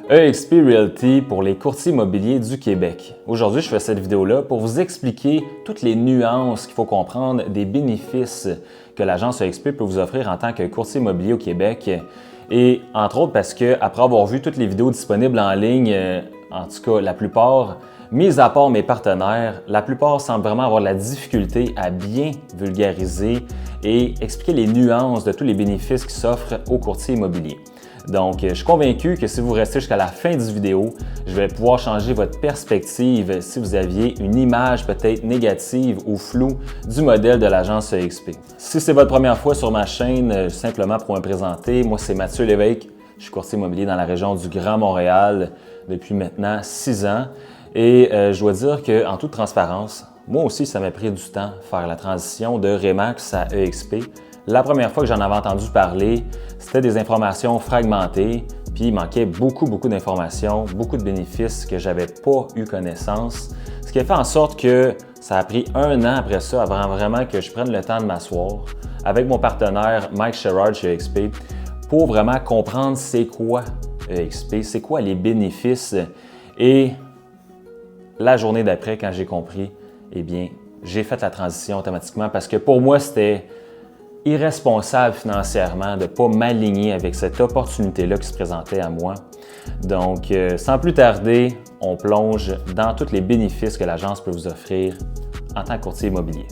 EXP Realty pour les courtiers immobiliers du Québec. Aujourd'hui, je fais cette vidéo-là pour vous expliquer toutes les nuances qu'il faut comprendre des bénéfices que l'agence EXP peut vous offrir en tant que courtier immobilier au Québec. Et entre autres parce que après avoir vu toutes les vidéos disponibles en ligne, en tout cas la plupart, mis à part mes partenaires, la plupart semblent vraiment avoir de la difficulté à bien vulgariser et expliquer les nuances de tous les bénéfices qui s'offrent aux courtiers immobiliers. Donc, je suis convaincu que si vous restez jusqu'à la fin du vidéo, je vais pouvoir changer votre perspective si vous aviez une image peut-être négative ou floue du modèle de l'agence EXP. Si c'est votre première fois sur ma chaîne, simplement pour me présenter, moi c'est Mathieu Lévesque, je suis courtier immobilier dans la région du Grand Montréal depuis maintenant 6 ans et je dois dire qu'en toute transparence, moi aussi ça m'a pris du temps faire la transition de Remax à EXP. La première fois que j'en avais entendu parler, c'était des informations fragmentées, puis il manquait beaucoup d'informations, beaucoup de bénéfices que j'avais pas eu connaissance. Ce qui a fait en sorte que ça a pris 1 an après ça avant vraiment que je prenne le temps de m'asseoir avec mon partenaire Mike Sherrard chez EXP pour vraiment comprendre c'est quoi EXP, c'est quoi les bénéfices. Et la journée d'après, quand j'ai compris, eh bien, j'ai fait la transition automatiquement parce que pour moi, c'était irresponsable financièrement de ne pas m'aligner avec cette opportunité-là qui se présentait à moi. Donc, sans plus tarder, on plonge dans tous les bénéfices que l'agence peut vous offrir en tant que courtier immobilier.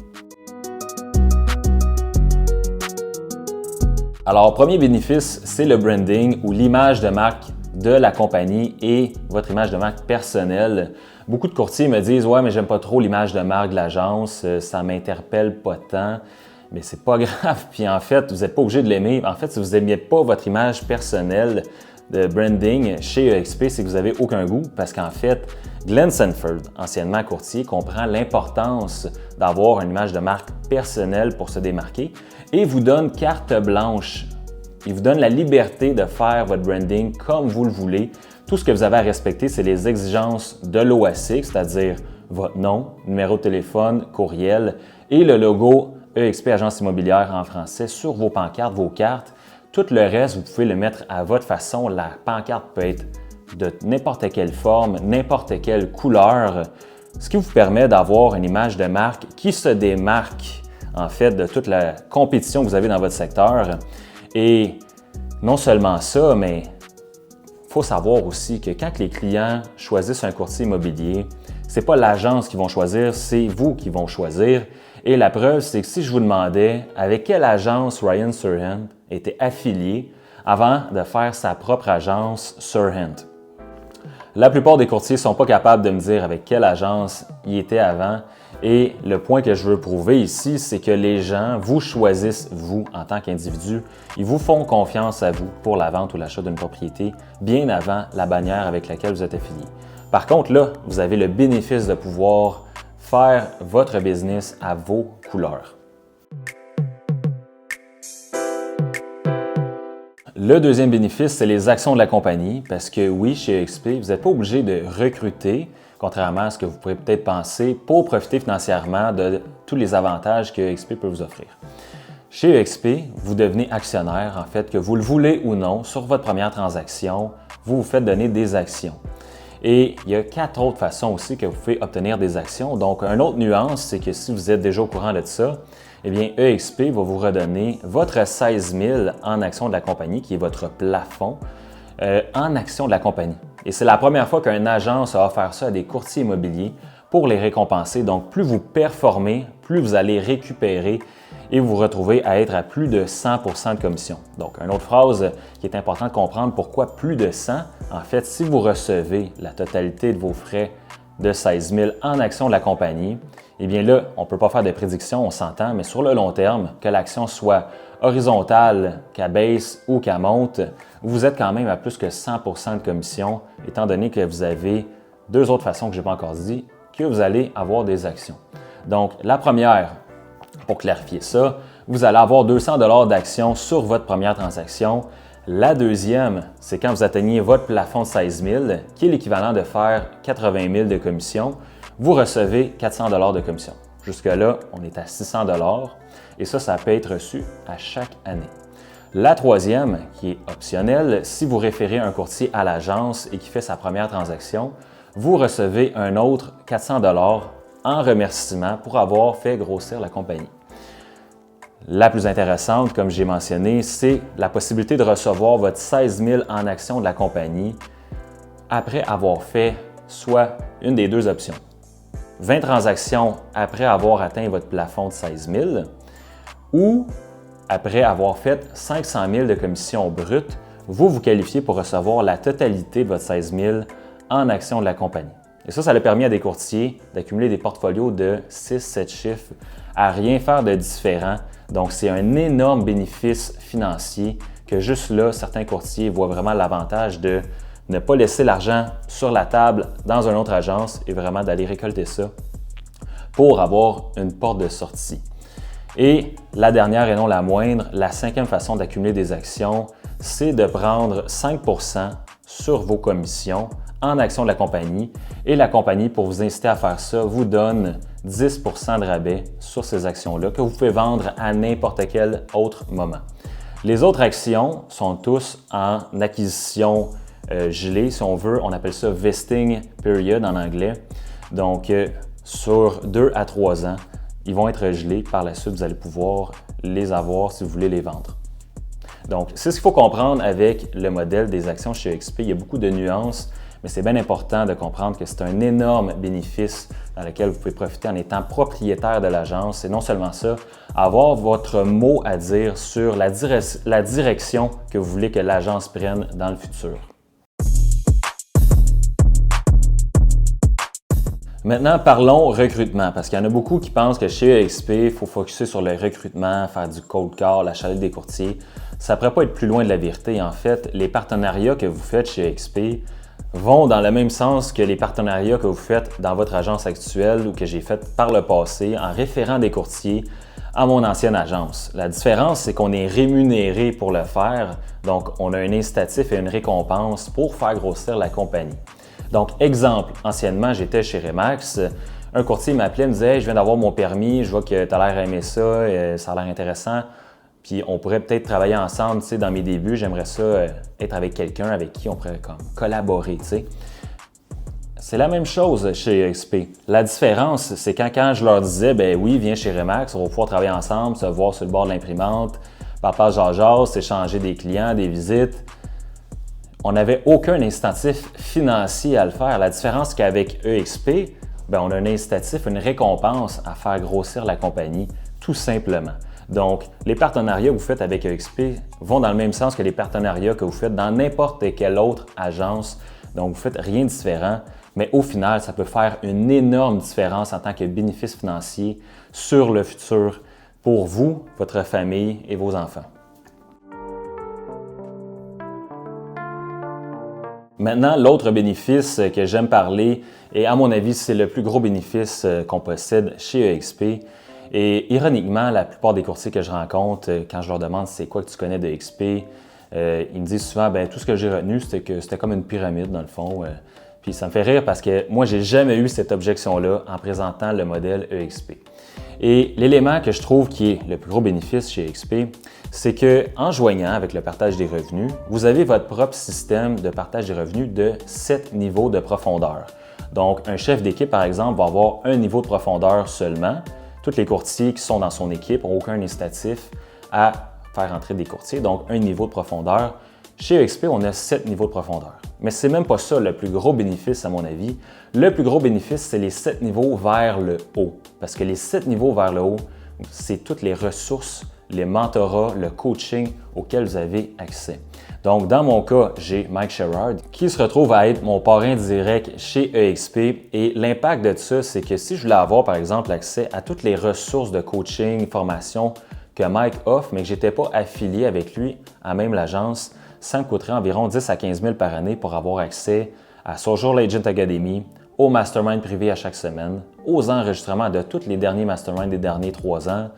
Alors, premier bénéfice, c'est le branding ou l'image de marque de la compagnie et votre image de marque personnelle. Beaucoup de courtiers me disent « Ouais, mais j'aime pas trop l'image de marque de l'agence, ça m'interpelle pas tant. » Mais c'est pas grave. Puis en fait, vous n'êtes pas obligé de l'aimer. En fait, si vous n'aimiez pas votre image personnelle de branding chez EXP, c'est que vous n'avez aucun goût parce qu'en fait, Glenn Sanford, anciennement courtier, comprend l'importance d'avoir une image de marque personnelle pour se démarquer et vous donne carte blanche. Il vous donne la liberté de faire votre branding comme vous le voulez. Tout ce que vous avez à respecter, c'est les exigences de l'OASIC, c'est-à-dire votre nom, numéro de téléphone, courriel et le logo EXP Agence immobilière en français sur vos pancartes, vos cartes. Tout le reste, vous pouvez le mettre à votre façon. La pancarte peut être de n'importe quelle forme, n'importe quelle couleur, ce qui vous permet d'avoir une image de marque qui se démarque en fait de toute la compétition que vous avez dans votre secteur. Et non seulement ça, mais il faut savoir aussi que quand les clients choisissent un courtier immobilier, ce n'est pas l'agence qui vont choisir, c'est vous qui vont choisir. Et la preuve, c'est que si je vous demandais avec quelle agence Ryan Serhant était affilié avant de faire sa propre agence Serhant. La plupart des courtiers ne sont pas capables de me dire avec quelle agence il était avant. Et le point que je veux prouver ici, c'est que les gens vous choisissent, vous, en tant qu'individu. Ils vous font confiance à vous pour la vente ou l'achat d'une propriété bien avant la bannière avec laquelle vous êtes affilié. Par contre, là, vous avez le bénéfice de pouvoir faire votre business à vos couleurs. Le deuxième bénéfice, c'est les actions de la compagnie parce que oui, chez EXP, vous n'êtes pas obligé de recruter, contrairement à ce que vous pourrez peut-être penser, pour profiter financièrement de tous les avantages que EXP peut vous offrir. Chez EXP, vous devenez actionnaire, en fait, que vous le voulez ou non, sur votre première transaction, vous vous faites donner des actions. Et il y a 4 autres façons aussi que vous pouvez obtenir des actions. Donc, une autre nuance, c'est que si vous êtes déjà au courant de ça, eh bien, EXP va vous redonner votre 16 000 en actions de la compagnie, qui est votre plafond, en actions de la compagnie. Et c'est la première fois qu'une agence a offert ça à des courtiers immobiliers pour les récompenser. Donc, plus vous performez, plus vous allez récupérer et vous retrouvez à être à plus de 100% de commission. Donc, une autre phrase qui est importante de comprendre, pourquoi plus de 100? En fait, si vous recevez la totalité de vos frais de 16 000 en actions de la compagnie, eh bien là, on ne peut pas faire de prédiction, on s'entend, mais sur le long terme, que l'action soit horizontale, qu'elle baisse ou qu'elle monte, vous êtes quand même à plus que 100% de commission, étant donné que vous avez 2 autres façons que je n'ai pas encore dit, que vous allez avoir des actions. Donc, la première, pour clarifier ça, vous allez avoir 200 $ d'actions sur votre première transaction. La deuxième, c'est quand vous atteignez votre plafond de 16 000, qui est l'équivalent de faire 80 000 de commission, vous recevez 400 $ de commission. Jusque-là, on est à 600 $ et ça peut être reçu à chaque année. La troisième, qui est optionnelle, si vous référez un courtier à l'agence et qui fait sa première transaction, vous recevez un autre 400 $ en remerciement pour avoir fait grossir la compagnie. La plus intéressante, comme j'ai mentionné, c'est la possibilité de recevoir votre 16 000 en actions de la compagnie après avoir fait soit une des deux options. 20 transactions après avoir atteint votre plafond de 16 000 ou après avoir fait 500 000 de commissions brutes, vous qualifiez pour recevoir la totalité de votre 16 000 en actions de la compagnie. Et ça a permis à des courtiers d'accumuler des portfolios de 6-7 chiffres à rien faire de différent. Donc, c'est un énorme bénéfice financier que juste là, certains courtiers voient vraiment l'avantage de ne pas laisser l'argent sur la table dans une autre agence et vraiment d'aller récolter ça pour avoir une porte de sortie. Et la dernière et non la moindre, la cinquième façon d'accumuler des actions, c'est de prendre 5 % sur vos commissions en actions de la compagnie et la compagnie, pour vous inciter à faire ça, vous donne 10 % de rabais sur ces actions-là que vous pouvez vendre à n'importe quel autre moment. Les autres actions sont tous en acquisition gelée, si on veut. On appelle ça vesting period en anglais. Donc, sur 2 à 3 ans, ils vont être gelés. Par la suite, vous allez pouvoir les avoir si vous voulez les vendre. Donc, c'est ce qu'il faut comprendre avec le modèle des actions chez EXP. Il y a beaucoup de nuances, mais c'est bien important de comprendre que c'est un énorme bénéfice dans lequel vous pouvez profiter en étant propriétaire de l'agence. Et non seulement ça, avoir votre mot à dire sur la direction que vous voulez que l'agence prenne dans le futur. Maintenant, parlons recrutement, parce qu'il y en a beaucoup qui pensent que chez EXP, il faut focuser sur le recrutement, faire du cold call, la chaleur des courtiers. Ça ne pourrait pas être plus loin de la vérité. En fait, les partenariats que vous faites chez EXP vont dans le même sens que les partenariats que vous faites dans votre agence actuelle ou que j'ai fait par le passé en référant des courtiers à mon ancienne agence. La différence, c'est qu'on est rémunéré pour le faire, donc on a un incitatif et une récompense pour faire grossir la compagnie. Donc, exemple, anciennement, j'étais chez Remax, un courtier m'appelait, me disait hey, « Je viens d'avoir mon permis, je vois que tu as l'air d'aimer ça, ça a l'air intéressant, puis on pourrait peut-être travailler ensemble, tu sais, dans mes débuts, j'aimerais ça être avec quelqu'un avec qui on pourrait collaborer, tu sais. » C'est la même chose chez EXP. La différence, c'est quand je leur disais « Ben oui, viens chez Remax, on va pouvoir travailler ensemble, se voir sur le bord de l'imprimante, papa jaja, s'échanger des clients, des visites. » On n'avait aucun incitatif financier à le faire. La différence, c'est qu'avec EXP, on a un incitatif, une récompense à faire grossir la compagnie, tout simplement. Donc, les partenariats que vous faites avec EXP vont dans le même sens que les partenariats que vous faites dans n'importe quelle autre agence. Donc, vous ne faites rien de différent, mais au final, ça peut faire une énorme différence en tant que bénéfice financier sur le futur pour vous, votre famille et vos enfants. Maintenant, l'autre bénéfice que j'aime parler, et à mon avis, c'est le plus gros bénéfice qu'on possède chez EXP. Et ironiquement, la plupart des courtiers que je rencontre, quand je leur demande c'est quoi que tu connais de EXP, ils me disent souvent tout ce que j'ai retenu, c'était que c'était comme une pyramide dans le fond. Puis ça me fait rire parce que moi, j'ai jamais eu cette objection-là en présentant le modèle EXP. Et l'élément que je trouve qui est le plus gros bénéfice chez EXP, c'est qu'en joignant avec le partage des revenus, vous avez votre propre système de partage des revenus de 7 niveaux de profondeur. Donc, un chef d'équipe, par exemple, va avoir un niveau de profondeur seulement. Tous les courtiers qui sont dans son équipe n'ont aucun incitatif à faire entrer des courtiers, donc un niveau de profondeur. Chez EXP, on a 7 niveaux de profondeur. Mais ce n'est même pas ça le plus gros bénéfice, à mon avis. Le plus gros bénéfice, c'est les 7 niveaux vers le haut. Parce que les 7 niveaux vers le haut, c'est toutes les ressources, les mentorats, le coaching auxquels vous avez accès. Donc, dans mon cas, j'ai Mike Sherrard qui se retrouve à être mon parrain direct chez EXP. Et l'impact de ça, c'est que si je voulais avoir, par exemple, accès à toutes les ressources de coaching, formation que Mike offre, mais que je n'étais pas affilié avec lui à même l'agence, ça me coûterait environ 10 à 15 000 par année pour avoir accès à Social Agent Academy, au mastermind privé à chaque semaine, aux enregistrements de tous les derniers masterminds des derniers 3 ans,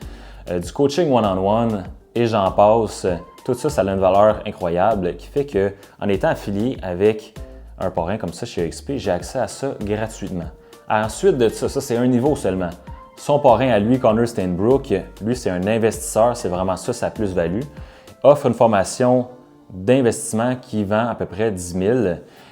du coaching one-on-one et j'en passe. Tout ça, ça a une valeur incroyable qui fait qu'en étant affilié avec un parrain comme ça chez EXP, j'ai accès à ça gratuitement. Ensuite de ça, c'est un niveau seulement. Son parrain à lui, Connor Steinbrook, lui, c'est un investisseur, c'est vraiment ça sa plus-value. offre une formation d'investissement qui vend à peu près 10 000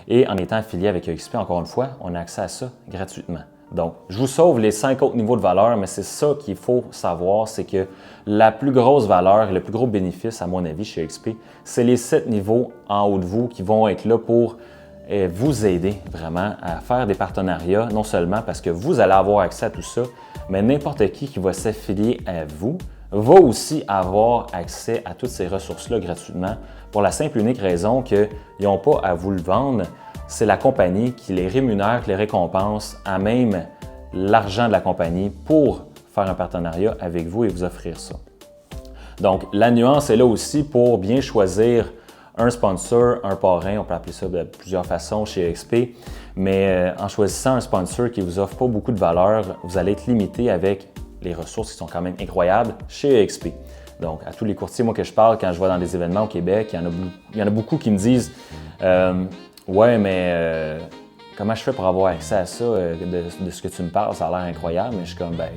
et en étant affilié avec EXP, encore une fois, on a accès à ça gratuitement. Donc, je vous sauve les 5 autres niveaux de valeur, mais c'est ça qu'il faut savoir, c'est que la plus grosse valeur et le plus gros bénéfice, à mon avis, chez EXP, c'est les 7 niveaux en haut de vous qui vont être là pour vous aider vraiment à faire des partenariats, non seulement parce que vous allez avoir accès à tout ça, mais n'importe qui va s'affilier à vous va aussi avoir accès à toutes ces ressources-là gratuitement pour la simple et unique raison qu'ils n'ont pas à vous le vendre. C'est la compagnie qui les rémunère, qui les récompense à même l'argent de la compagnie pour faire un partenariat avec vous et vous offrir ça. Donc, la nuance est là aussi pour bien choisir un sponsor, un parrain, on peut appeler ça de plusieurs façons chez EXP, mais en choisissant un sponsor qui ne vous offre pas beaucoup de valeur, vous allez être limité avec les ressources qui sont quand même incroyables chez EXP. Donc, à tous les courtiers, moi que je parle, quand je vais dans des événements au Québec, il y en a beaucoup qui me disent ouais, mais comment je fais pour avoir accès à ça, de ce que tu me parles, ça a l'air incroyable, mais je suis comme, ben,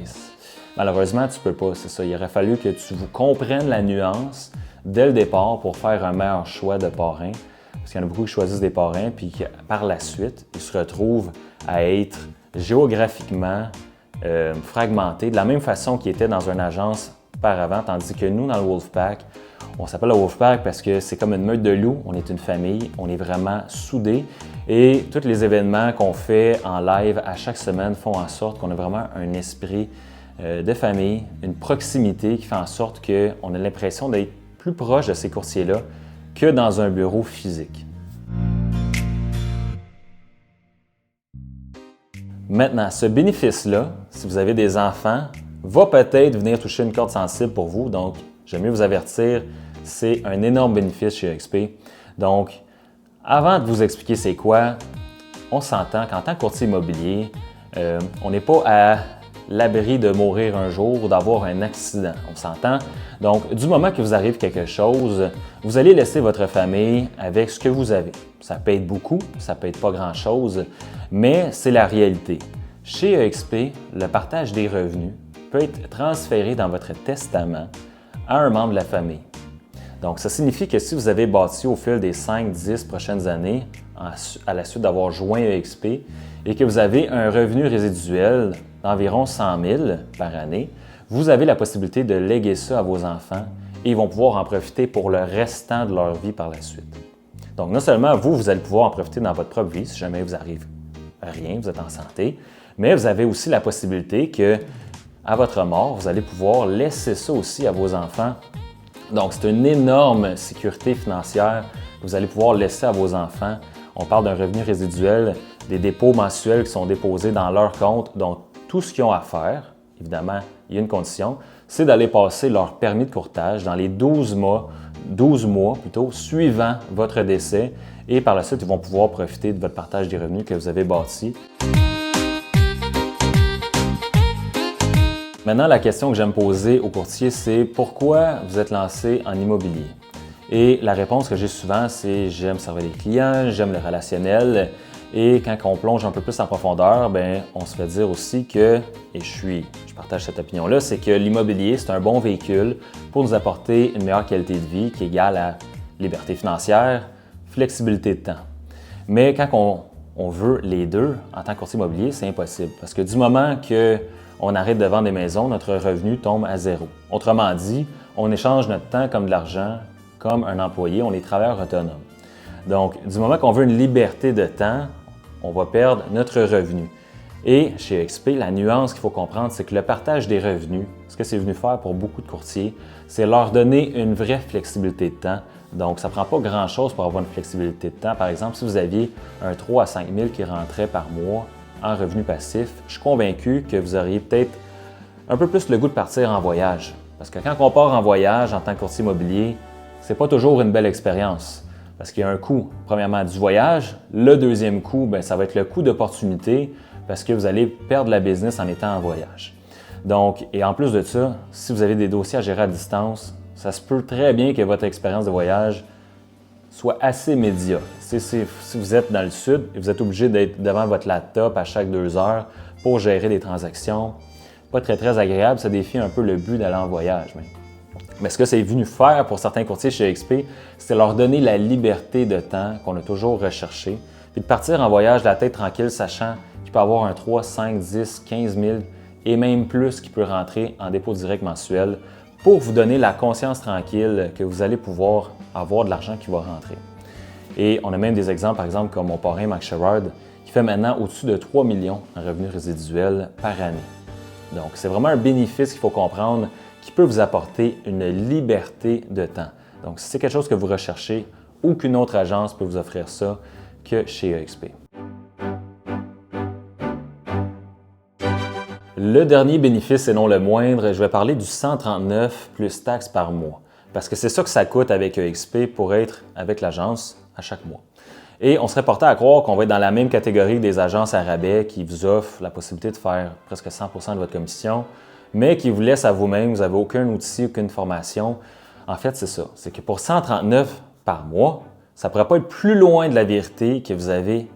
malheureusement, tu peux pas, c'est ça. Il aurait fallu que tu vous comprennes la nuance dès le départ pour faire un meilleur choix de parrain. Parce qu'il y en a beaucoup qui choisissent des parrains, puis qui, par la suite, ils se retrouvent à être géographiquement fragmentés, de la même façon qu'ils étaient dans une agence auparavant, tandis que nous, dans le Wolfpack, on s'appelle le Wolfpack parce que c'est comme une meute de loups, on est une famille, on est vraiment soudés et tous les événements qu'on fait en live à chaque semaine font en sorte qu'on a vraiment un esprit de famille, une proximité qui fait en sorte qu'on a l'impression d'être plus proche de ces courtiers-là que dans un bureau physique. Maintenant, ce bénéfice-là, si vous avez des enfants, va peut-être venir toucher une corde sensible pour vous. Donc, j'aime mieux vous avertir, c'est un énorme bénéfice chez EXP. Donc, avant de vous expliquer c'est quoi, on s'entend qu'en tant que courtier immobilier, on n'est pas à l'abri de mourir un jour ou d'avoir un accident. On s'entend? Donc, du moment que vous arrive quelque chose, vous allez laisser votre famille avec ce que vous avez. Ça peut être beaucoup, ça peut être pas grand-chose, mais c'est la réalité. Chez EXP, le partage des revenus peut être transféré dans votre testament à un membre de la famille. Donc, ça signifie que si vous avez bâti au fil des 5-10 prochaines années, à la suite d'avoir joint EXP, et que vous avez un revenu résiduel d'environ 100 000 par année, vous avez la possibilité de léguer ça à vos enfants et ils vont pouvoir en profiter pour le restant de leur vie par la suite. Donc, non seulement vous allez pouvoir en profiter dans votre propre vie si jamais vous arrive rien, vous êtes en santé, mais vous avez aussi la possibilité que, à votre mort, vous allez pouvoir laisser ça aussi à vos enfants. Donc, c'est une énorme sécurité financière que vous allez pouvoir laisser à vos enfants. On parle d'un revenu résiduel, des dépôts mensuels qui sont déposés dans leur compte. Donc, tout ce qu'ils ont à faire, évidemment, il y a une condition, c'est d'aller passer leur permis de courtage dans les 12 mois suivant votre décès et par la suite, ils vont pouvoir profiter de votre partage des revenus que vous avez bâti. Maintenant, la question que j'aime poser aux courtiers, c'est pourquoi vous êtes lancé en immobilier? Et la réponse que j'ai souvent, c'est j'aime servir les clients, j'aime le relationnel. Et quand on plonge un peu plus en profondeur, bien, on se fait dire aussi que, et je partage cette opinion-là, c'est que l'immobilier, c'est un bon véhicule pour nous apporter une meilleure qualité de vie qui est égale à liberté financière, flexibilité de temps. Mais quand on veut les deux, en tant que courtier immobilier, c'est impossible. Parce que du moment qu'on arrête de vendre des maisons, notre revenu tombe à zéro. Autrement dit, on échange notre temps comme de l'argent, comme un employé, on est travailleur autonome. Donc, du moment qu'on veut une liberté de temps, on va perdre notre revenu. Et chez EXP, la nuance qu'il faut comprendre, c'est que le partage des revenus, ce que c'est venu faire pour beaucoup de courtiers, c'est leur donner une vraie flexibilité de temps. Donc, ça ne prend pas grand-chose pour avoir une flexibilité de temps. Par exemple, si vous aviez un 3 à 5 000 qui rentrait par mois en revenu passif, je suis convaincu que vous auriez peut-être un peu plus le goût de partir en voyage. Parce que quand on part en voyage en tant que courtier immobilier, ce n'est pas toujours une belle expérience. Parce qu'il y a un coût, premièrement, du voyage. Le deuxième coût, bien, ça va être le coût d'opportunité parce que vous allez perdre la business en étant en voyage. Donc, et en plus de ça, si vous avez des dossiers à gérer à distance, ça se peut très bien que votre expérience de voyage soit assez médiocre. Si vous êtes dans le sud et vous êtes obligé d'être devant votre laptop à chaque 2 heures pour gérer des transactions, pas très agréable, ça défie un peu le but d'aller en voyage. Mais Mais ce que c'est venu faire pour certains courtiers chez EXP, c'est leur donner la liberté de temps qu'on a toujours recherché, puis de partir en voyage la tête tranquille, sachant qu'il peut avoir un 3, 5, 10, 15 000 et même plus qui peut rentrer en dépôt direct mensuel pour vous donner la conscience tranquille que vous allez pouvoir avoir de l'argent qui va rentrer. Et on a même des exemples, par exemple, comme mon parrain Max Sherrard, qui fait maintenant au-dessus de 3 millions en revenus résiduels par année. Donc, c'est vraiment un bénéfice qu'il faut comprendre qui peut vous apporter une liberté de temps. Donc, si c'est quelque chose que vous recherchez, aucune autre agence peut vous offrir ça que chez EXP. Le dernier bénéfice et non le moindre, je vais parler du 139 plus taxes par mois. Parce que c'est ça que ça coûte avec EXP pour être avec l'agence à chaque mois. Et on serait porté à croire qu'on va être dans la même catégorie des agences à rabais qui vous offrent la possibilité de faire presque 100% de votre commission, mais qui vous laissent à vous-même, vous n'avez aucun outil, aucune formation. En fait, c'est ça. C'est que pour 139 par mois, ça ne pourrait pas être plus loin de la vérité que vous n'avez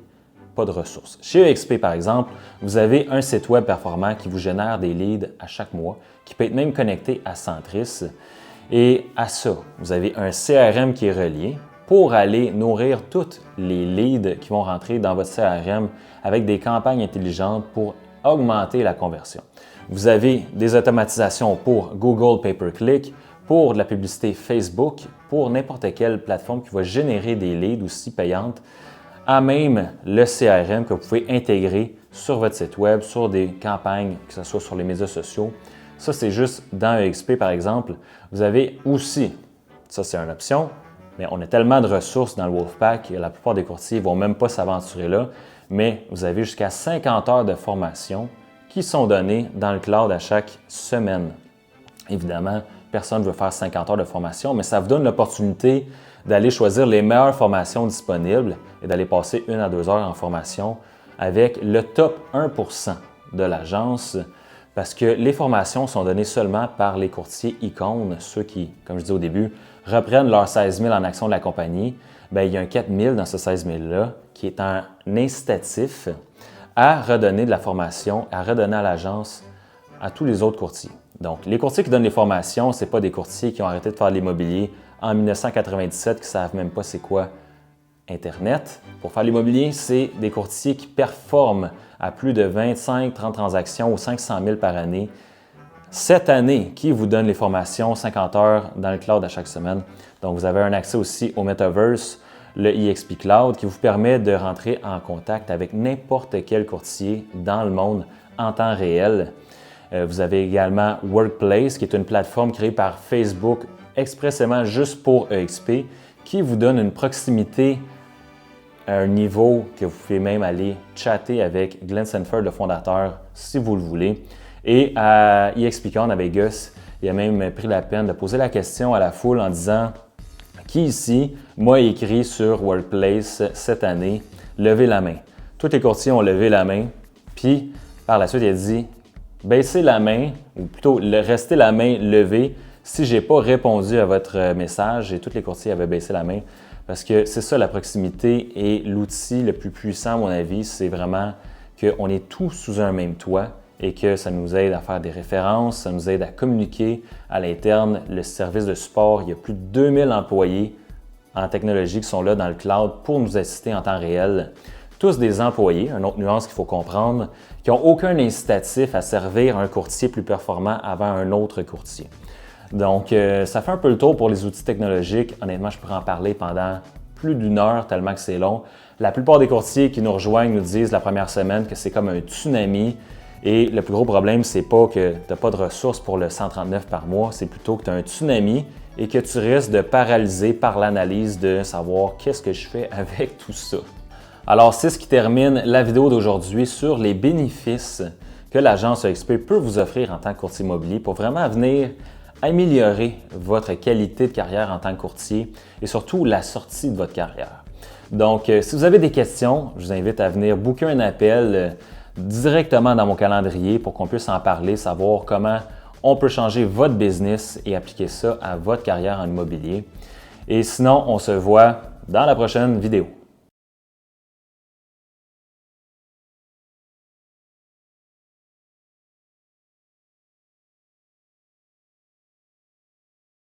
pas de ressources. Chez EXP, par exemple, vous avez un site web performant qui vous génère des leads à chaque mois, qui peut être même connecté à Centris. Et à ça, vous avez un CRM qui est relié pour aller nourrir tous les leads qui vont rentrer dans votre CRM avec des campagnes intelligentes pour augmenter la conversion. Vous avez des automatisations pour Google Pay-per-click, pour de la publicité Facebook, pour n'importe quelle plateforme qui va générer des leads aussi payantes, à même le CRM que vous pouvez intégrer sur votre site web, sur des campagnes, que ce soit sur les médias sociaux. Ça, c'est juste dans EXP, par exemple. Vous avez aussi, ça c'est une option, mais on a tellement de ressources dans le Wolfpack que la plupart des courtiers ne vont même pas s'aventurer là, mais vous avez jusqu'à 50 heures de formation qui sont données dans le cloud à chaque semaine. Évidemment, personne ne veut faire 50 heures de formation, mais ça vous donne l'opportunité d'aller choisir les meilleures formations disponibles et d'aller passer 1 à 2 heures en formation avec le top 1% de l'agence parce que les formations sont données seulement par les courtiers icônes, ceux qui, comme je disais au début, reprennent leurs 16 000 en action de la compagnie. Bien, il y a un 4 000 dans ce 16 000-là qui est un incitatif à redonner de la formation, à redonner à l'agence, à tous les autres courtiers. Donc, les courtiers qui donnent les formations, ce n'est pas des courtiers qui ont arrêté de faire l'immobilier en 1997, qui ne savent même pas c'est quoi Internet. Pour faire l'immobilier, c'est des courtiers qui performent à plus de 25-30 transactions ou 500 000 par année. Cette année, qui vous donne les formations 50 heures dans le cloud à chaque semaine. Donc, vous avez un accès aussi au Metaverse, le EXP Cloud, qui vous permet de rentrer en contact avec n'importe quel courtier dans le monde en temps réel. Vous avez également Workplace, qui est une plateforme créée par Facebook expressément juste pour EXP, qui vous donne une proximité à un niveau que vous pouvez même aller chatter avec Glenn Sanford, le fondateur, si vous le voulez. Et à EXPCon à Vegas, il a même pris la peine de poser la question à la foule en disant « Qui ici m'a écrit sur Workplace cette année? Levez la main. » Tous les courtiers ont levé la main, puis par la suite, il a dit « Baissez la main, ou plutôt restez la main levée si je n'ai pas répondu à votre message. » Et tous les courtiers avaient baissé la main parce que c'est ça la proximité et l'outil le plus puissant à mon avis, c'est vraiment qu'on est tous sous un même toit et que ça nous aide à faire des références, ça nous aide à communiquer à l'interne. Le service de support, il y a plus de 2000 employés en technologie qui sont là dans le cloud pour nous assister en temps réel. Tous des employés, une autre nuance qu'il faut comprendre, qui n'ont aucun incitatif à servir un courtier plus performant avant un autre courtier. Donc, ça fait un peu le tour pour les outils technologiques. Honnêtement, je pourrais en parler pendant plus d'1 heure tellement que c'est long. La plupart des courtiers qui nous rejoignent nous disent la première semaine que c'est comme un tsunami. Et le plus gros problème, c'est pas que tu n'as pas de ressources pour le 139 par mois, c'est plutôt que tu as un tsunami et que tu risques de paralyser par l'analyse de savoir qu'est-ce que je fais avec tout ça. Alors, c'est ce qui termine la vidéo d'aujourd'hui sur les bénéfices que l'agence EXP peut vous offrir en tant que courtier immobilier pour vraiment venir améliorer votre qualité de carrière en tant que courtier et surtout la sortie de votre carrière. Donc, si vous avez des questions, je vous invite à venir booker un appel directement dans mon calendrier pour qu'on puisse en parler, savoir comment on peut changer votre business et appliquer ça à votre carrière en immobilier. Et sinon, on se voit dans la prochaine vidéo.